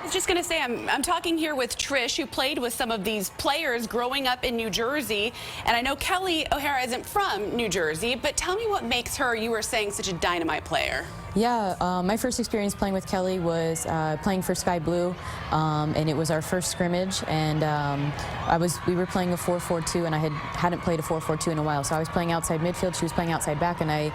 was just going to say, I'm talking here with Trish, who played with some of these players growing up in New Jersey. And I know Kelley O'Hara isn't from New Jersey, but tell me what makes her, you were saying, such a dynamite player. Yeah, my first experience playing with Kelley was playing for Sky Blue, and it was our first scrimmage. And we were playing a 4-4-2, and I hadn't played a 4-4-2 in a while. So I was playing outside midfield, she was playing outside back, and I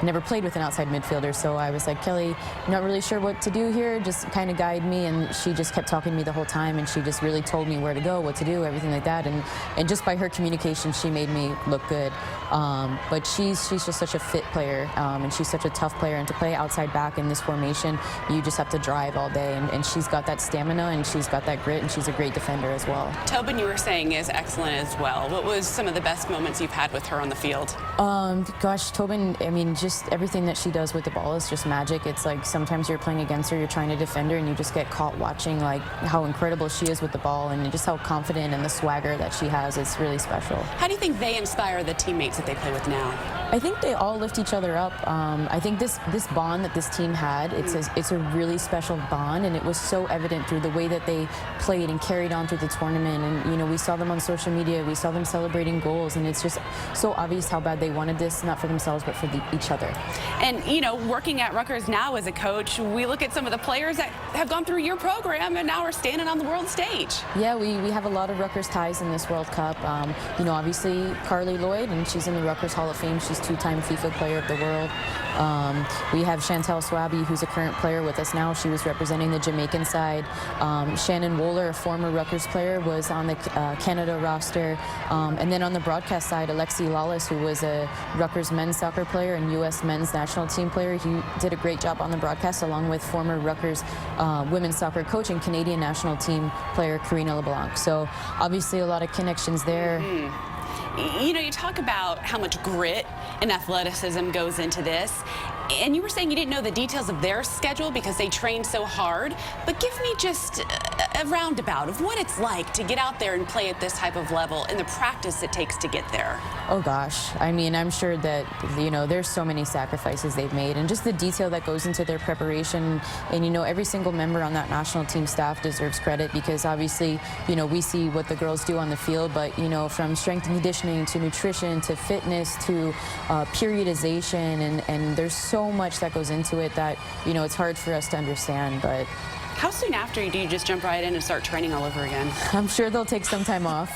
never played with an outside midfielder. So I was like, Kelley, not really sure what to do here, just kind of guide me. And she just kept talking to me the whole time, and she just really told me where to go, what to do, everything like that. And just by her communication, she made me look good. But she's just such a fit player, and she's such a tough player. And to play outside back in this formation, you just have to drive all day. And she's got that stamina, and she's got that grit, and she's a great defender as well. Tobin, you were saying, is excellent as well. What was some of the best moments you've had with her on the field? Gosh, Tobin, I mean, just everything that she does with the ball is just magic. It's like sometimes you're playing against her, you're trying to defend her, and you just get caught watching like how incredible she is with the ball and just how confident and the swagger that she has. It's really special. How do you think they inspire the teammates that they play with now? I think they all lift each other up. I think this bond that this team had, it's a really special bond, and it was so evident through the way that they played and carried on through the tournament. And, you know, we saw them on social media, we saw them celebrating goals, and it's just so obvious how bad they wanted this, not for themselves, but for each other. And, you know, working at Rutgers now as a coach, we look at some of the players that have gone through your program and now are standing on the world stage. Yeah, we have a lot of Rutgers ties in this World Cup. You know, obviously Carly Lloyd, and she's in the Rutgers Hall of Fame. She's two-time FIFA Player of the World. We have Chantel Swaby, who's a current player with us now. She was representing the Jamaican side. Shannon Wohler, a former Rutgers player, was on the Canada roster. And then on the broadcast side, Alexi Lawless, who was a Rutgers men's soccer player and U.S. men's national team player. He did a great job on the broadcast, along with former Rutgers women's soccer coach and Canadian national team player Karina LeBlanc. So obviously a lot of connections there. You know, you talk about how much grit and athleticism goes into this, and you were saying you didn't know the details of their schedule because they trained so hard, but give me just a roundabout of what it's like to get out there and play at this type of level and the practice it takes to get there. Oh gosh, I mean, I'm sure that, you know, there's so many sacrifices they've made, and just the detail that goes into their preparation. And, you know, every single member on that national team staff deserves credit, because obviously, you know, we see what the girls do on the field, but, you know, from strength and conditioning to nutrition to fitness to periodization, and there's so much that goes into it that, you know, it's hard for us to understand. But how soon after do you just jump right in and start training all over again? I'm sure they'll take some time off.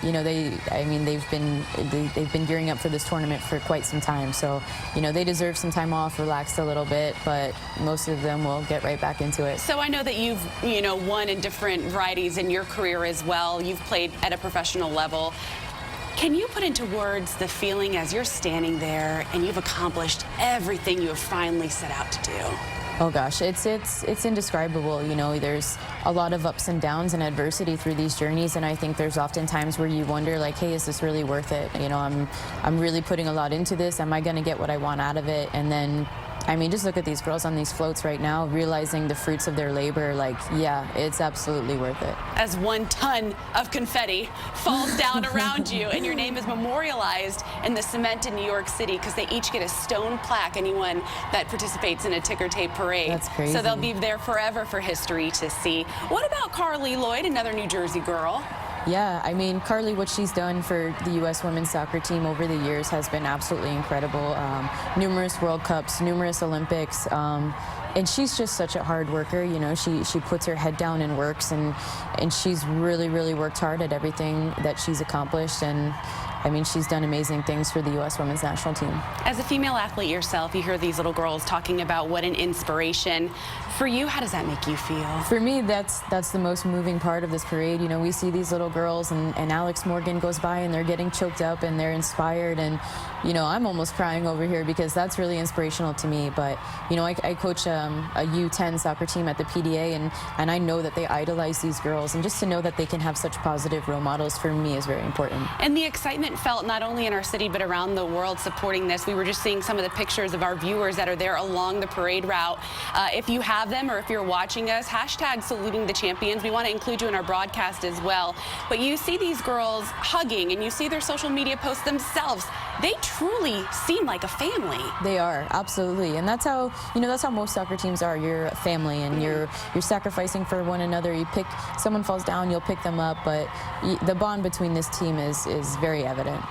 You know, they've been gearing up for this tournament for quite some time. So, you know, they deserve some time off, relax a little bit, but most of them will get right back into it. So I know that you've, you know, won in different varieties in your career as well. You've played at a professional level. Can you put into words the feeling as you're standing there and you've accomplished everything you have finally set out to do? Oh gosh, it's indescribable. You know, there's a lot of ups and downs and adversity through these journeys, and I think there's often times where you wonder, like, hey, is this really worth it? You know, I'm really putting a lot into this. Am I going to get what I want out of it? And then, I mean, just look at these girls on these floats right now, realizing the fruits of their labor. Like, yeah, it's absolutely worth it. As 1 ton of confetti falls down around you, and your name is memorialized in the cement in New York City, because they each get a stone plaque, anyone that participates in a ticker tape parade. That's crazy. So they'll be there forever for history to see. What about Carly Lloyd, another New Jersey girl? Yeah, I mean, Carly, what she's done for the U.S. women's soccer team over the years has been absolutely incredible. Numerous World Cups, numerous Olympics, and she's just such a hard worker. You know, she puts her head down and works, and she's really worked hard at everything that she's accomplished. And I mean, she's done amazing things for the U.S. women's national team. As a female athlete yourself, you hear these little girls talking about what an inspiration. For you, how does that make you feel? For me, that's the most moving part of this parade. You know, we see these little girls, and Alex Morgan goes by, and they're getting choked up, and they're inspired. And, you know, I'm almost crying over here because that's really inspirational to me. But, you know, I coach a U10 soccer team at the PDA, and I know that they idolize these girls. And just to know that they can have such positive role models, for me, is very important. And the excitement excitement felt not only in our city but around the world supporting this. We were just seeing some of the pictures of our viewers that are there along the parade route. If you have them or if you're watching us, hashtag saluting the champions. We want to include you in our broadcast as well. But you see these girls hugging and you see their social media posts themselves. They truly seem like a family. They are, absolutely. And that's how, that's how most soccer teams are. You're a family and you're sacrificing for one another. You pick, someone falls down, you'll pick them up, but the bond between this team is very evident.